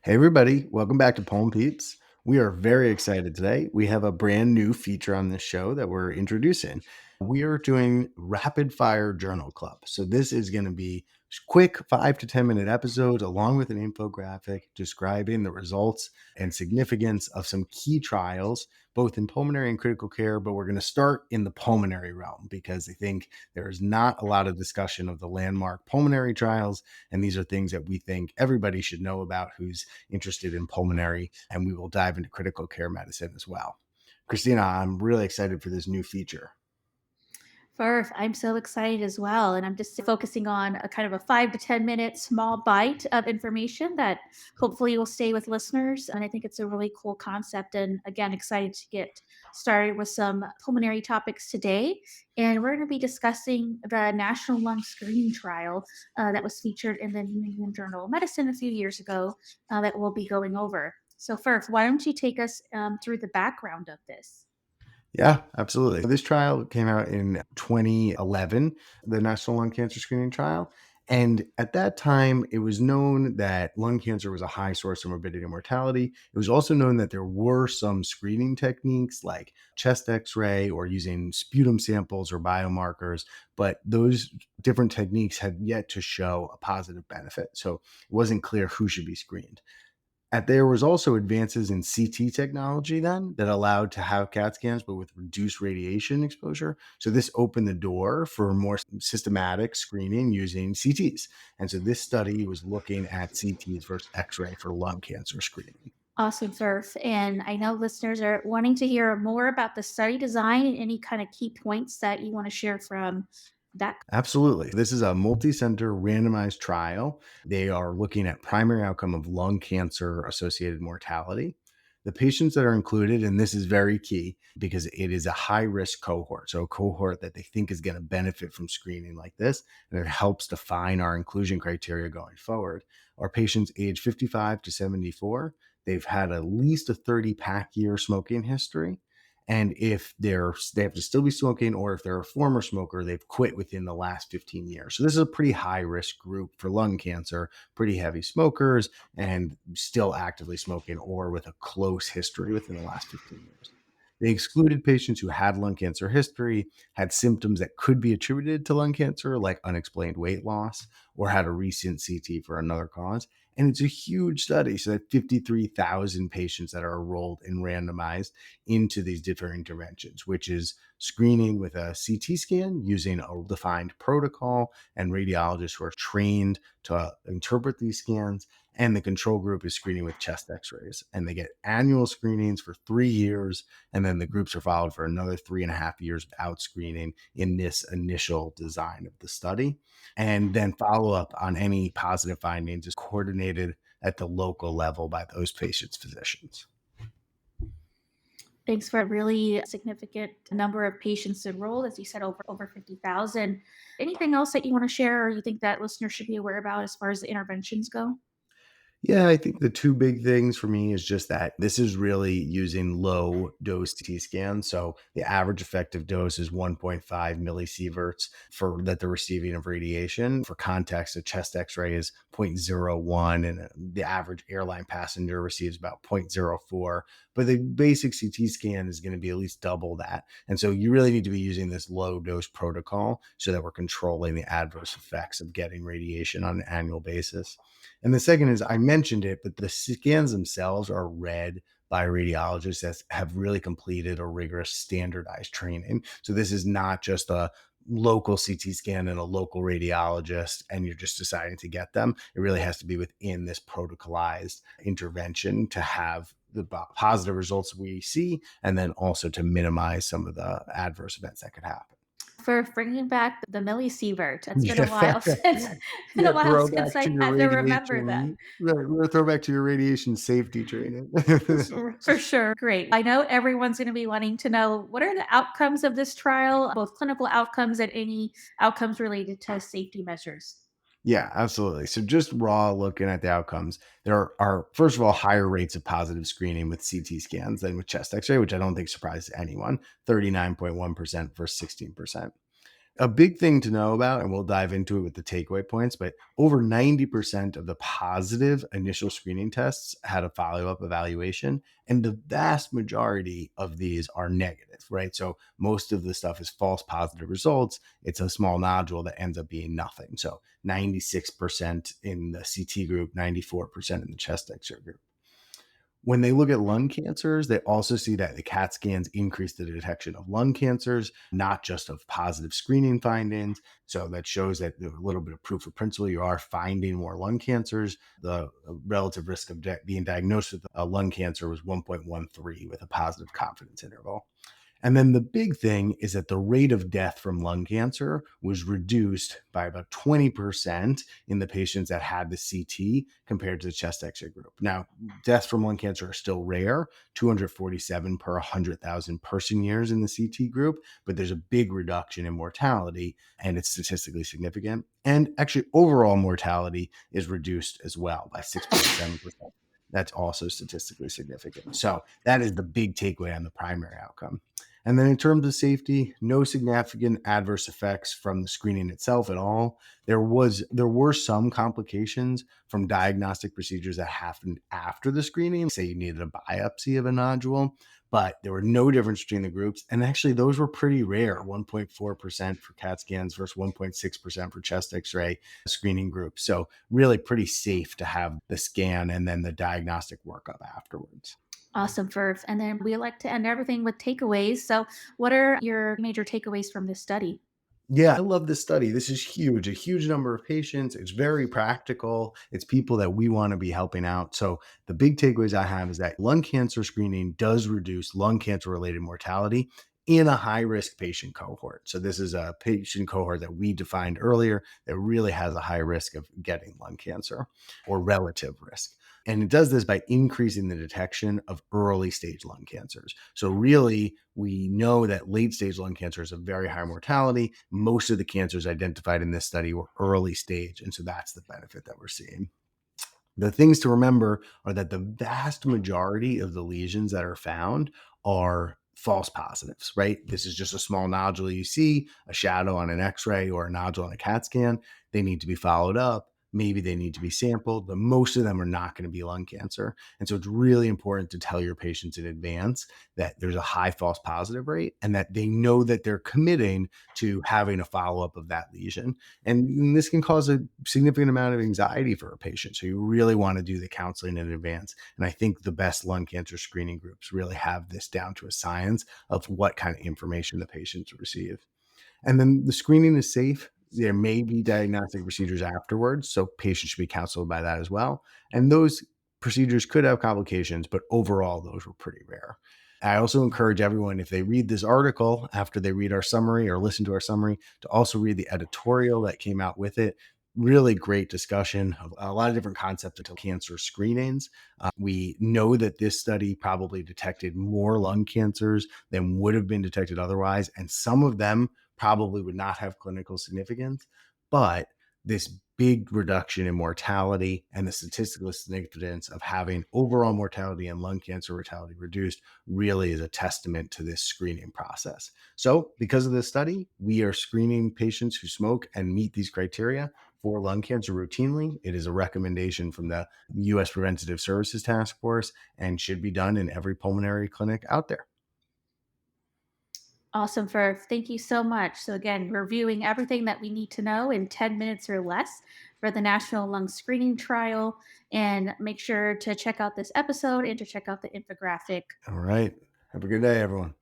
Hey, everybody, welcome back to Poem Peeps. We are very excited today. We have a brand new feature on this show that we're introducing. We are doing Rapid Fire Journal Club. So, this is going to be quick 5 to 10 minute episodes along with an infographic describing the results and significance of some key trials, both in pulmonary and critical care. But we're going to start in the pulmonary realm because I think there is not a lot of discussion of the landmark pulmonary trials. And these are things that we think everybody should know about who's interested in pulmonary, and we will dive into critical care medicine as well. Christina, I'm really excited for this new feature. First, I'm so excited as well. And I'm just focusing on a kind of a 5 to 10 minute small bite of information that hopefully will stay with listeners. And I think it's a really cool concept. And again, excited to get started with some pulmonary topics today. And we're going to be discussing the National Lung Screening Trial that was featured in the New England Journal of Medicine a few years ago that we'll be going over. So, first, why don't you take us through the background of this? Yeah, absolutely. This trial came out in 2011, the National Lung Cancer Screening Trial. And at that time, it was known that lung cancer was a high source of morbidity and mortality. It was also known that there were some screening techniques like chest x ray or using sputum samples or biomarkers, but those different techniques had yet to show a positive benefit. So it wasn't clear who should be screened. There was also advances in CT technology then that allowed to have CAT scans, but with reduced radiation exposure. So this opened the door for more systematic screening using CTs. And so this study was looking at CTs versus X-ray for lung cancer screening. Awesome, Surf. And I know listeners are wanting to hear more about the study design and any kind of key points that you want to share from that. Absolutely. This is a multi-center randomized trial. They are looking at primary outcome of lung cancer associated mortality. The patients that are included, and this is very key because it is a high risk cohort. So, a cohort that they think is going to benefit from screening like this, and it helps define our inclusion criteria going forward. Are patients age 55 to 74. They've had at least a 30 pack year smoking history, and if they have to still be smoking, or if they're a former smoker, they've quit within the last 15 years. So this is a pretty high risk group for lung cancer, pretty heavy smokers and still actively smoking or with a close history within the last 15 years. They excluded patients who had lung cancer history, had symptoms that could be attributed to lung cancer, like unexplained weight loss, or had a recent CT for another cause. And it's a huge study. So that 53,000 patients that are enrolled and randomized into these different interventions, which is screening with a CT scan using a defined protocol and radiologists who are trained to interpret these scans. And the control group is screening with chest x rays. And they get annual screenings for 3 years. And then the groups are followed for another 3.5 years without screening in this initial design of the study. And then follow up on any positive findings is coordinated at the local level by those patients' physicians. Thanks for a really significant number of patients enrolled, as you said, over 50,000. Anything else that you want to share or you think that listeners should be aware about as far as the interventions go? Yeah, I think the two big things for me is just that this is really using low dose CT scans. So the average effective dose is 1.5 millisieverts for that they're receiving of radiation. For context, a chest X-ray is zero point zero 0.01, and the average airline passenger receives about zero point zero 0.04. But the basic CT scan is going to be at least double that. And so you really need to be using this low dose protocol so that we're controlling the adverse effects of getting radiation on an annual basis. And the second is I mentioned it, but the scans themselves are read by radiologists that have really completed a rigorous standardized training. So this is not just a local CT scan and a local radiologist, and you're just deciding to get them. It really has to be within this protocolized intervention to have the positive results we see, and then also to minimize some of the adverse events that could happen. For bringing back the millisievert. It's been a Yeah. while since been Yeah, a while since throwback to I your had to remember that. radiation, right, we're a throwback to your radiation safety training. For sure. Great. I know everyone's going to be wanting to know what are the outcomes of this trial, both clinical outcomes and any outcomes related to safety measures. Yeah, absolutely. So just raw looking at the outcomes, there are first of all higher rates of positive screening with CT scans than with chest X-ray, which I don't think surprises anyone. 39.1% versus 16%. A big thing to know about, and we'll dive into it with the takeaway points, but over 90% of the positive initial screening tests had a follow up evaluation. And the vast majority of these are negative, right? So most of the stuff is false positive results. It's a small nodule that ends up being nothing. So 96% in the CT group, 94% in the chest x ray group. When they look at lung cancers, they also see that the CAT scans increase the detection of lung cancers, not just of positive screening findings. So that shows that there's a little bit of proof of principle. You are finding more lung cancers. The relative risk of being diagnosed with lung cancer was 1.13 with a positive confidence interval. And then the big thing is that the rate of death from lung cancer was reduced by about 20% in the patients that had the CT compared to the chest x ray group. Now, deaths from lung cancer are still rare, 247 per 100,000 person years in the CT group, but there's a big reduction in mortality and it's statistically significant. And actually, overall mortality is reduced as well by 6.7%. That's also statistically significant. So, that is the big takeaway on the primary outcome. And then in terms of safety, no significant adverse effects from the screening itself at all. There were some complications from diagnostic procedures that happened after the screening. Say you needed a biopsy of a nodule, but there were no difference between the groups. And actually, those were pretty rare, 1.4% for CAT scans versus 1.6% for chest X-ray screening groups. So really pretty safe to have the scan and then the diagnostic workup afterwards. Awesome, Verve. And then we like to end everything with takeaways. So, what are your major takeaways from this study? Yeah, I love this study. This is huge, a huge number of patients. It's very practical. It's people that we want to be helping out. So, the big takeaways I have is that lung cancer screening does reduce lung cancer related mortality in a high risk patient cohort. So, this is a patient cohort that we defined earlier that really has a high risk of getting lung cancer or relative risk. And it does this by increasing the detection of early stage lung cancers. So, really, we know that late stage lung cancer is a very high mortality. Most of the cancers identified in this study were early stage. And so that's the benefit that we're seeing. The things to remember are that the vast majority of the lesions that are found are false positives, right? This is just a small nodule you see, a shadow on an x ray or a nodule on a CAT scan. They need to be followed up. Maybe they need to be sampled, but most of them are not going to be lung cancer. And so it's really important to tell your patients in advance that there's a high false positive rate and that they know that they're committing to having a follow up of that lesion. And this can cause a significant amount of anxiety for a patient. So you really want to do the counseling in advance. And I think the best lung cancer screening groups really have this down to a science of what kind of information the patients receive. And then the screening is safe. There may be diagnostic procedures afterwards, so patients should be counseled by that as well. And those procedures could have complications, but overall, those were pretty rare. I also encourage everyone, if they read this article after they read our summary or listen to our summary, to also read the editorial that came out with it. Really great discussion of a lot of different concepts of cancer screenings. We know that this study probably detected more lung cancers than would have been detected otherwise, and some of them probably would not have clinical significance. But this big reduction in mortality and the statistical significance of having overall mortality and lung cancer mortality reduced really is a testament to this screening process. So, because of this study, we are screening patients who smoke and meet these criteria for lung cancer routinely. It is a recommendation from the US Preventative Services Task Force and should be done in every pulmonary clinic out there. Awesome, Verve. Thank you so much. So, again, reviewing everything that we need to know in 10 minutes or less for the National Lung Screening Trial. And make sure to check out this episode and to check out the infographic. All right. Have a good day, everyone.